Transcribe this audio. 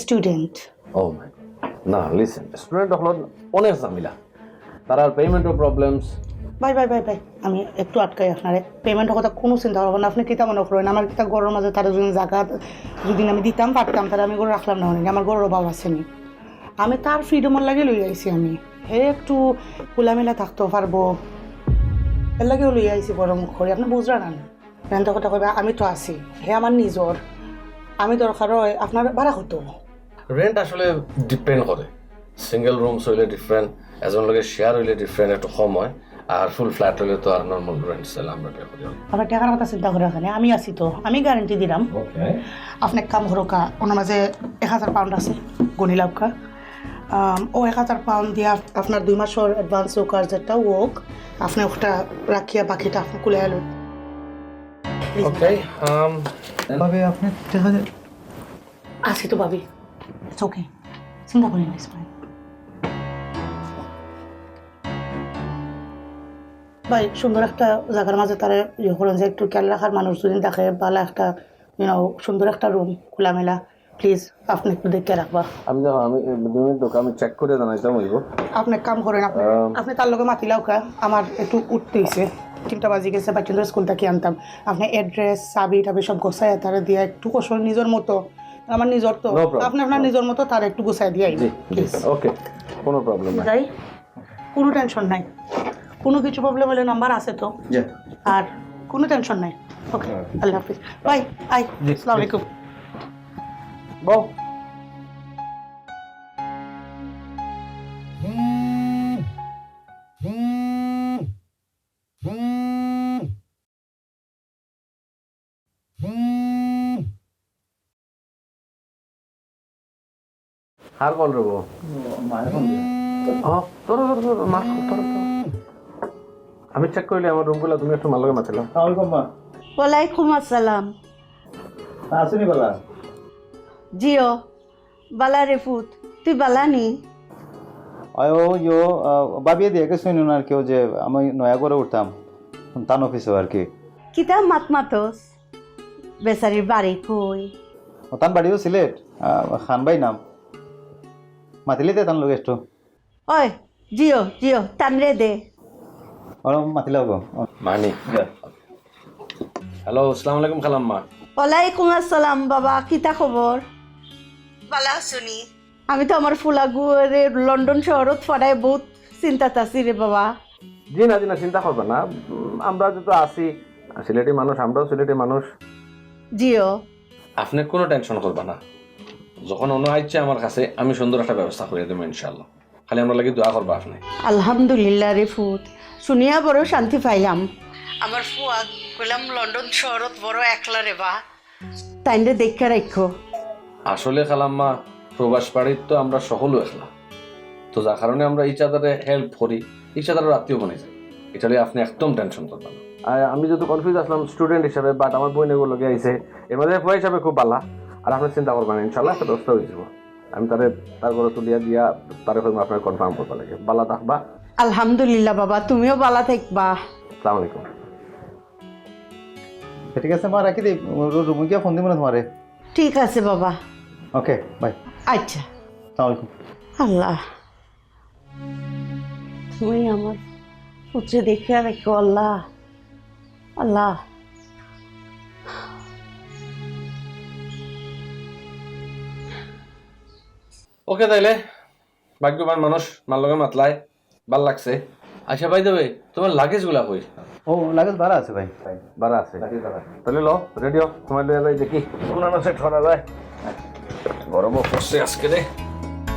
Student. ও মাই না listen student হল অনেক ঝামেলা তার আর পেমেন্টও প্রবলেমস ভাই ভাই ভাই ভাই আমি একটু আটকাই আপনারে পেমেন্টের কথা কোনো চিন্তা করবেন না আপনি কিতা মনে করেন আমার কিতা গরুর মাঝে তারা যদি জায়গা যদি আমি দিতাম পারতাম তারা আমি গরু রাখলাম না আমার গরুর অভাব আসেনি আমি তার ফ্রিডমের লাগে লই আইছি আমি হে একটু খোলামেলা থাকতে পারবো এর লাগেও লই আইছি বড় মুখ করে আপনি বুঝলেন না রেন্টের কথা কইবা আমি তো আছি হে আমার নিজর আমি দরকার হয় আপনার ভাড়া হতো রেন্ট আসলে ডিপেন্ড করে সিঙ্গেল রুমস হইলে ডিফারেন্ট এজন লগে শেয়ার হইলে ডিফারেন্ট একটু কম হয় আর ফুল ফ্ল্যাট হইলে তো আর নর্মাল রেন্ট সেল আমরা পে করি আমার টাকার কথা চিন্তা করে এখানে আমি আছি তো আমি গ্যারান্টি দিলাম আপনি এক কাম করো কা ওনার মাঝে 1000 পাউন্ড আছে গণিলাম কা ও 1000 পাউন্ড দিয়া আপনার 2 মাসের অ্যাডভান্স হোক আর যেটা হোক আপনি ওটা রাখিয়া বাকিটা আপনি কুলে এলো ওকে ভাবে আপনি টাকা আছি তো ভাবি ইটস ওকে চিন্তা করেন না ইসমাইল ভাই সুন্দর একটা জায়গার মাঝে তারা ইয়ে করেন যে একটু খেয়াল রাখার মানুষ যদি দেখে ভালো একটা সুন্দর একটা রুম খোলামেলা প্লিজ আপনি একটু দেখে রাখবা আমি আমি 2 মিনিট আমি চেক করে জানাইতাম হইব আপনি এক কাম করেন আপনি তার লগে মাতিলাও কা আমার একটু উঠতে হয়েছে 3টা বাজে গেছে বাচ্চাদের স্কুল থেকে আনতাম আপনি অ্যাড্রেস চাবি টাবি সব গোছায় তারা দিয়ে একটু কষ্ট নিজের মতো আমার নিজর তো আপনি আপনার নিজের মতো তার একটু গোছায় দিয়ে প্লিজ ওকে কোনো প্রবলেম নাই যাই কোনো টেনশন নাই কোনো কিছু প্রবলেম হলে নাম্বার আছে তো আর কোনো টেনশন নাই ওকে আল্লাহ হাফিজ বাই আই আসসালামু আলাইকুম বউ আর কল রবো আমি চেক করলে আমার রুমগুলো তুমি একটু মালকে মাতিলাম ওয়ালাইকুম আসসালাম আসুনি বলা জিও বালা রে ফুত তুই বালা নি আয়ো ইয়ো বাবিয়ে দিয়ে শুনি না আর কেউ যে আমি নয়া করে উঠতাম তান অফিসে আর কি কিতা মাত মাতস বেচারির বাড়ি কই তান বাড়িও সিলেট খান ভাই নাম মাতিলে দে তান লোক একটু ওই জিও জিও টানরে দে মাতিলাও গো মানি হ্যালো আসসালামু আলাইকুম খালাম্মা ওয়ালাইকুম আসসালাম বাবা কিতা খবর বালা শুনি আমি তো আমার ফুলাগুরে লন্ডন শহরত ফরাই বহুত চিন্তাত আছি রে বাবা জি না চিন্তা করবে না আমরা যেহেতু আছি সিলেটি মানুষ আমরাও সিলেটি মানুষ জিও আপনি কোনো টেনশন করবে না যখন অন্য আইছে আমার কাছে আমি সুন্দর একটা ব্যবস্থা করে দেবো ইনশাল্লাহ খালি আমরা লাগি দোয়া করবো আপনি আলহামদুলিল্লাহ রে ফুত শুনিয়া বড় শান্তি পাইলাম আমার ফুয়া কইলাম লন্ডন শহরত বড় একলা রে বা তাইলে দেখে রাখো আসলে খালাম্মা প্রবাস বাড়ির তো আমরা সকলও একলা তো যার কারণে আমরা ইচ আদারে হেল্প করি ইচ আদারের আত্মীয় বনে যাই এটা নিয়ে আপনি একদম টেনশন করবেন না আমি যেহেতু কনফিউজ আসলাম স্টুডেন্ট হিসাবে বাট আমার বইনেগুলো লগে আইছে এর মধ্যে ফুয়া হিসাবে খুব ভালো আর আপনি চিন্তা করবেন না ইনশাল্লাহ একটা ব্যবস্থা হয়ে যাব আমি তার ঘরে তুলিয়া দিয়া তারে আপনার কনফার্ম করবা লাগে বালা থাকবা আলহামদুলিল্লাহ বাবা তুমিও ভালো থাকবা আসসালামু আলাইকুম ঠিক আছে মা রাখি দিই রুমে গিয়ে ফোন দিব না তোমারে ঠিক আছে বাবা ওকে বাই আচ্ছা আসসালামু আলাইকুম আল্লাহ তুমি আমার পুত্রে দেখে রাখো আল্লাহ আল্লাহ ওকে তাইলে ভাগ্যবান মানুষ মার লগে মাতলায় ভাল লাগছে আচ্ছা ভাই দেবে তোমার লাগেজ গুলা কই ও লাগেজ ভাড়া আছে ভাই বারা আছে তাহলে লো রেডিও তোমার লয়ে যাই দেখি কোন সেট করা যায় গরমও পড়ছে আজকে রে